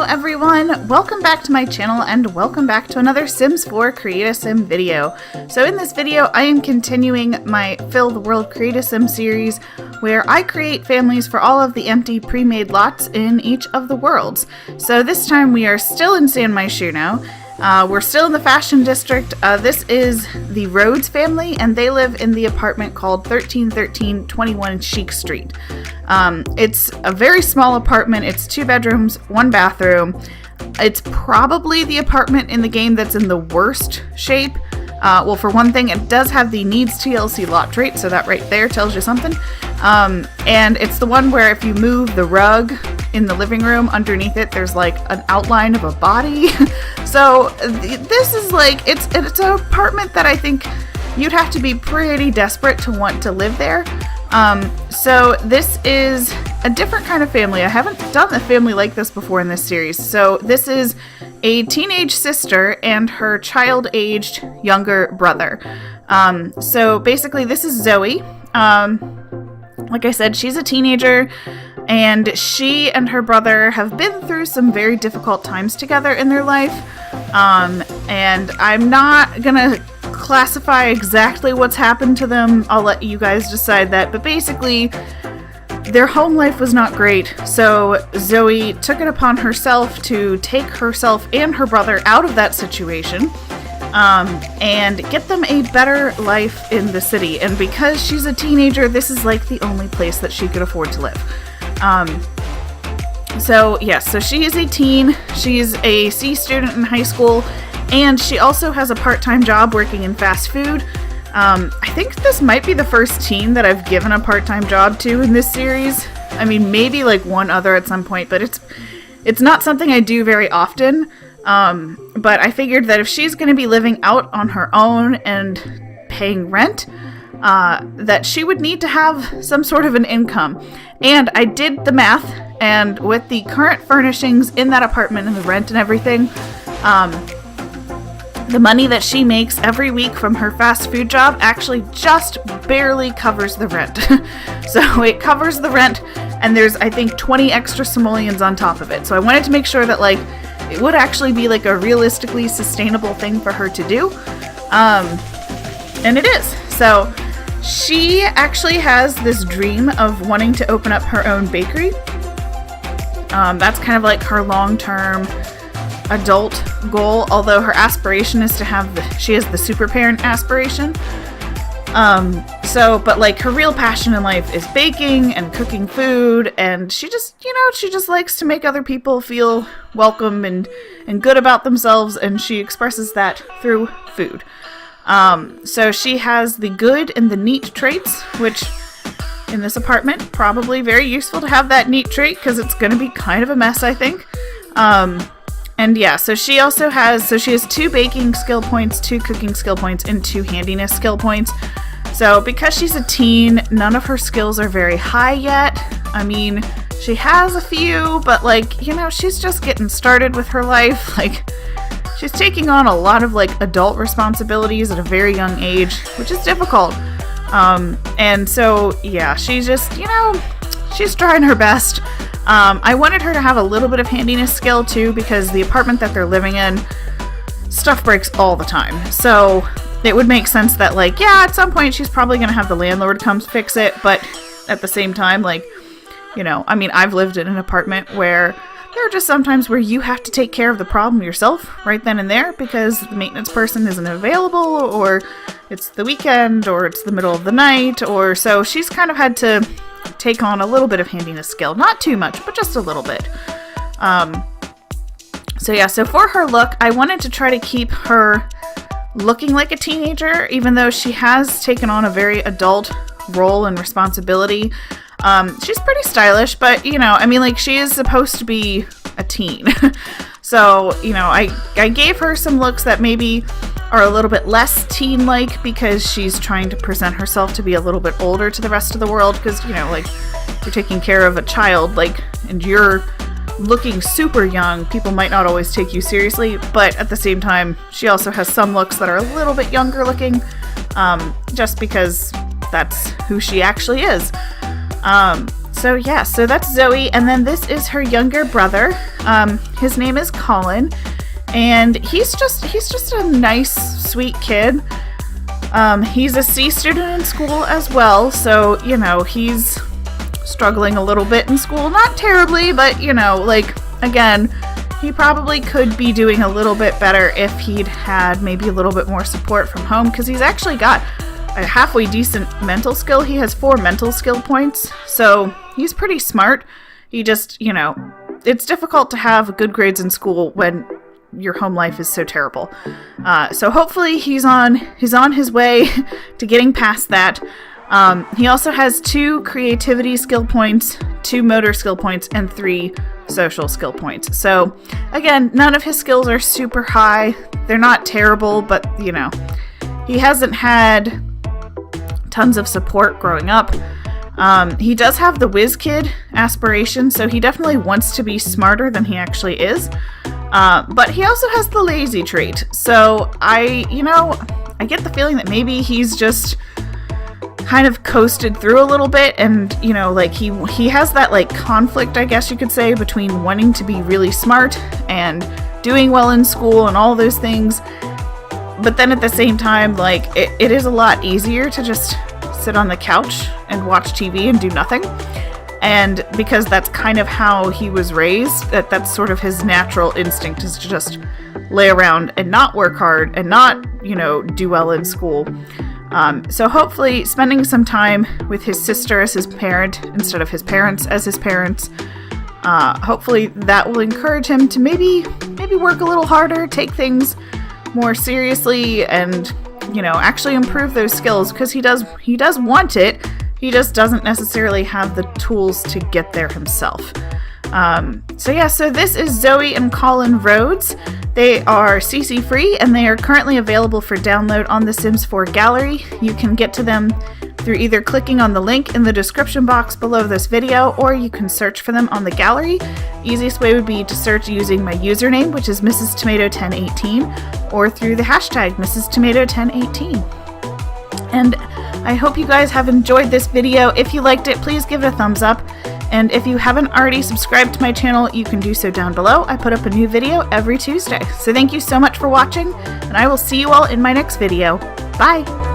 everyone, welcome back to my channel and welcome back to another Sims 4 Create-A-Sim video. So in this video I am continuing my Fill the World Create-A-Sim series where I create families for all of the empty pre-made lots in each of the worlds. So this time we are still in San Myshuno. We're still in the fashion district. This is the Rhodes family and they live in the apartment called 1321 Chic Street. It's a very small apartment. It's 2 bedrooms, 1 bathroom. It's probably the apartment in the game that's in the worst shape. Well, for one thing, it does have the needs TLC lot trait, so that right there tells you something. And it's the one where if you move the rug in the living room, underneath it, there's like an outline of a body. So this is like, it's an apartment that I think you'd have to be pretty desperate to want to live there. So this is a different kind of family. I haven't done a family like this before in this series. So this is a teenage sister and her child-aged younger brother. So basically this is Zoey. Like I said, she's a teenager and she and her brother have been through some very difficult times together in their life. And I'm not gonna classify exactly what's happened to them. I'll let you guys decide that. But basically, their home life was not great. So Zoey took it upon herself to take herself and her brother out of that situation. And get them a better life in the city. And because she's a teenager, this is like the only place that she could afford to live. So yes, so she is a teen. She's a C student in high school, and she also has a part-time job working in fast food. I think this might be the first teen that I've given a part-time job to in this series. I mean, maybe like one other at some point, but it's not something I do very often. But I figured that if she's going to be living out on her own and paying rent, that she would need to have some sort of an income. And I did the math, and with the current furnishings in that apartment and the rent and everything, the money that she makes every week from her fast food job actually just barely covers the rent. So it covers the rent, and there's, I think, 20 extra simoleons on top of it. So I wanted to make sure that, like, it would actually be, like, a realistically sustainable thing for her to do. And it is. So she actually has this dream of wanting to open up her own bakery. That's kind of like her long-term adult goal, although her aspiration is to have she has the super parent aspiration. But like her real passion in life is baking and cooking food, and she just likes to make other people feel welcome and good about themselves, and she expresses that through food. So she has the good and the neat traits, which in this apartment, probably very useful to have that neat trait because it's going to be kind of a mess, I think. And yeah, so she has 2 baking skill points, 2 cooking skill points, and 2 handiness skill points. So because she's a teen, none of her skills are very high yet. I mean, she has a few, but like, she's just getting started with her life. Like, she's taking on a lot of like adult responsibilities at a very young age, which is difficult. And so, yeah, she's just, she's trying her best. I wanted her to have a little bit of handiness skill too, because the apartment that they're living in, stuff breaks all the time. So it would make sense that, like, yeah, at some point she's probably going to have the landlord come fix it. But at the same time, like, I mean, I've lived in an apartment where there are just sometimes where you have to take care of the problem yourself right then and there because the maintenance person isn't available, or it's the weekend, or it's the middle of the night, or so she's kind of had to take on a little bit of handiness skill. Not too much, but just a little bit. So yeah, so for her look, I wanted to try to keep her looking like a teenager, even though she has taken on a very adult role and responsibility. She's pretty stylish, but, I mean, like, she is supposed to be a teen. So, I gave her some looks that maybe are a little bit less teen-like because she's trying to present herself to be a little bit older to the rest of the world because, like, you're taking care of a child, like, and you're looking super young, people might not always take you seriously, but at the same time, she also has some looks that are a little bit younger looking, just because that's who she actually is. So yeah, so that's Zoe, and then this is her younger brother. His name is Collin, and he's just a nice, sweet kid. He's a C student in school as well, so, you know, he's struggling a little bit in school. Not terribly, but, you know, like, again, he probably could be doing a little bit better if he'd had maybe a little bit more support from home, because he's actually got a halfway decent mental skill. He has 4 mental skill points, so he's pretty smart. He just, you know, it's difficult to have good grades in school when your home life is so terrible. So hopefully he's on his way to getting past that. He also has 2 creativity skill points, 2 motor skill points, and 3 social skill points. So again, none of his skills are super high. They're not terrible, but you know, he hasn't had tons of support growing up. He does have the whiz kid aspiration, so he definitely wants to be smarter than he actually is. But he also has the lazy trait. So I get the feeling that maybe he's just kind of coasted through a little bit, and you know, like he has that like conflict, I guess you could say, between wanting to be really smart and doing well in school and all those things. But then at the same time, like it is a lot easier to just sit on the couch and watch TV and do nothing. And because that's kind of how he was raised, that's sort of his natural instinct, is to just lay around and not work hard and not, you know, do well in school. So hopefully spending some time with his sister as his parent instead of his parents as his parents, hopefully that will encourage him to maybe work a little harder, take things more seriously, and, you know, actually improve those skills, because he does want it. He just doesn't necessarily have the tools to get there himself. So this is Zoey and Collin Rhodes. They are CC free, and they are currently available for download on the Sims 4 gallery. You can get to them through either clicking on the link in the description box below this video, or you can search for them on the gallery. Easiest way would be to search using my username, which is Mrs. Tomato 1018, or through the hashtag Mrs. Tomato 1018. And I hope you guys have enjoyed this video. If you liked it, please give it a thumbs up. And if you haven't already subscribed to my channel, you can do so down below. I put up a new video every Tuesday. So thank you so much for watching, and I will see you all in my next video. Bye!